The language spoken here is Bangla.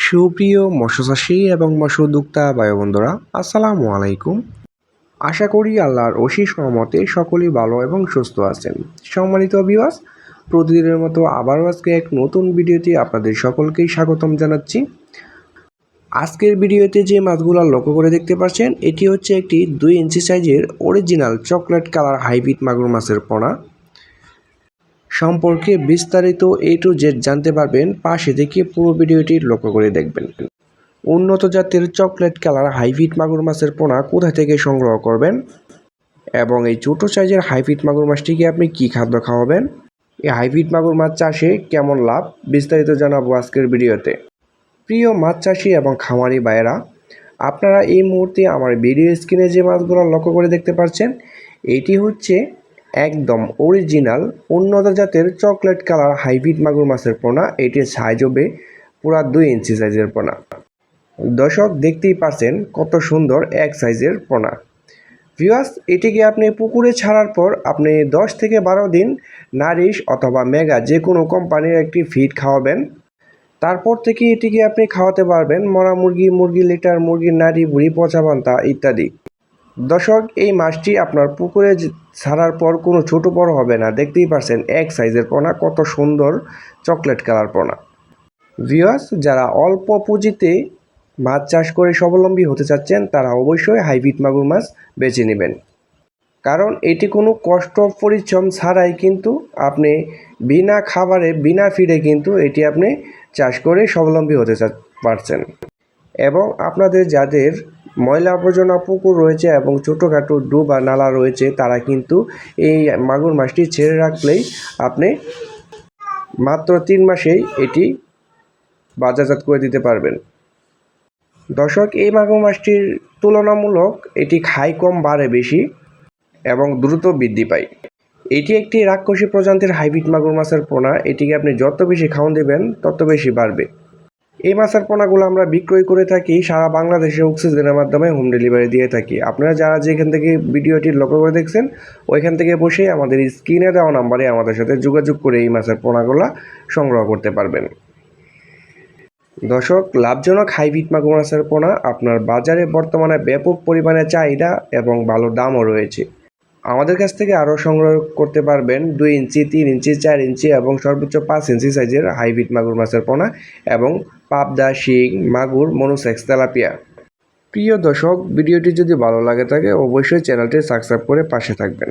সুপ্রিয় মৎস্যচাষী এবং মৎস্য উদ্যোক্তা ভাই বন্ধুরা, আসসালামু আলাইকুম। আশা করি আল্লাহর অশেষ রহমতে সকলেই ভালো এবং সুস্থ আছেন। সম্মানিত ভিউয়ার্স, প্রতিদিনের মতো আবারও আজকে এক নতুন ভিডিওতে আপনাদের সকলকেই স্বাগতম জানাচ্ছি। আজকের ভিডিওতে যে মাছগুলো লক্ষ্য করে দেখতে পাচ্ছেন, এটি হচ্ছে একটি 2 ইঞ্চি সাইজের অরিজিনাল চকলেট কালার হাইব্রিড মাগুর মাছের পোনা। সম্পর্কে বিস্তারিত A to Z জানতে পারবেন, পাশে থেকে পুরো ভিডিওটি লক্ষ্য করে দেখবেন। উন্নত জাতের চকলেট কালার হাইব্রিড মাগুর মাছের পোনা কোথা থেকে সংগ্রহ করবেন এবং এই ছোটো সাইজের হাইব্রিড মাগুর মাছটিকে আপনি কী খাদ্য খাওয়াবেন, এই হাইব্রিড মাগুর মাছ চাষে কেমন লাভ, বিস্তারিত জানাবো আজকের ভিডিওতে। প্রিয় মাছ চাষি এবং খামারি ভাইয়েরা, আপনারা এই মুহূর্তে আমার ভিডিও স্ক্রিনে যে মাছগুলো লক্ষ্য করে দেখতে পাচ্ছেন, এটি হচ্ছে একদম অরিজিনাল উন্নত জাতের চকলেট কালার হাইব্রিড মাগুর মাছের পোনা। এটির সাইজ হবে পুরা 2 ইঞ্চি সাইজের পোনা। দর্শক, দেখতেই পাচ্ছেন কত সুন্দর এক সাইজের পোনা। ভিউয়ার্স, এটিকে আপনি পুকুরে ছাড়ার পর আপনি 10 থেকে 12 দিন নারিশ অথবা মেগা যে কোনো কোম্পানির একটি ফিড খাওয়াবেন। তারপর থেকে এটিকে আপনি খাওয়াতে পারবেন মরা মুরগি, মুরগি লিটার, মুরগির নাড়ি, ভুঁড়ি, পচা পান্তা ইত্যাদি। দর্শক, এই মাছটি আপনার পুকুরে ছাড়ার পর কোনো ছোট বড় হবে না। দেখতেই পাচ্ছেন এক সাইজের পোনা, কত সুন্দর চকলেট কালার পোনা। ভিউয়ার্স, যারা অল্প পুঁজিতে মাছ চাষ করে স্বাবলম্বী হতে চাচ্ছেন, তারা অবশ্যই হাইব্রিড মাগুর মাছ বেছে নেবেন। কারণ এটি কোনো কষ্ট পরিশ্রম ছাড়াই কিন্তু আপনি বিনা খাবারে বিনা ফিডে কিন্তু এটি আপনি চাষ করে স্বাবলম্বী হতে পারছেন। এবং আপনাদের যাদের ময়লা আবর্জনা পুকুর রয়েছে এবং ছোটোখাটো ডুব বা নালা রয়েছে, তারা কিন্তু এই মাগুর মাছটি ছেড়ে রাখলেই আপনি মাত্র 3 মাসেই এটি বাজারজাত করে দিতে পারবেন। দর্শক, এই মাগুর মাছটির তুলনামূলক এটি খায় কম, বাড়ে বেশি এবং দ্রুত বৃদ্ধি পায়। এটি একটি রাক্ষসী প্রজাতির হাইব্রিড মাগুর মাছের পোনা। এটিকে আপনি যত বেশি খাওয়ান দেবেন তত বেশি বাড়বে। এই মাছের পোনাগুলো আমরা বিক্রয় করে থাকি সারা বাংলাদেশে অক্সিজেনের মাধ্যমে হোম ডেলিভারি দিয়ে থাকি। আপনারা যারা যেখান থেকে ভিডিওটি লক্ষ্য করে দেখছেন, ওইখান থেকে বসে আমাদের স্ক্রিনে দেওয়া নাম্বারে আমাদের সাথে যোগাযোগ করে এই মাছের পোনাগুলো সংগ্রহ করতে পারবেন। দর্শক, লাভজনক হাইব্রিড মাগুর মাছের পোনা আপনার বাজারে বর্তমানে ব্যাপক পরিমাণে চাহিদা এবং ভালো দামও রয়েছে। আমাদের কাছ থেকে আরও সংগ্রহ করতে পারবেন 2 ইঞ্চি, 3 ইঞ্চি, 4 ইঞ্চি এবং সর্বোচ্চ 5 ইঞ্চি সাইজের হাইব্রিড মাগুর মাছের পোনা এবং পাবদা, শিং, মাগুর, মনোসেক্স, তেলাপিয়া। প্রিয় দর্শক, ভিডিওটি যদি ভালো লাগে থাকে অবশ্যই চ্যানেলটি সাবস্ক্রাইব করে পাশে থাকবেন।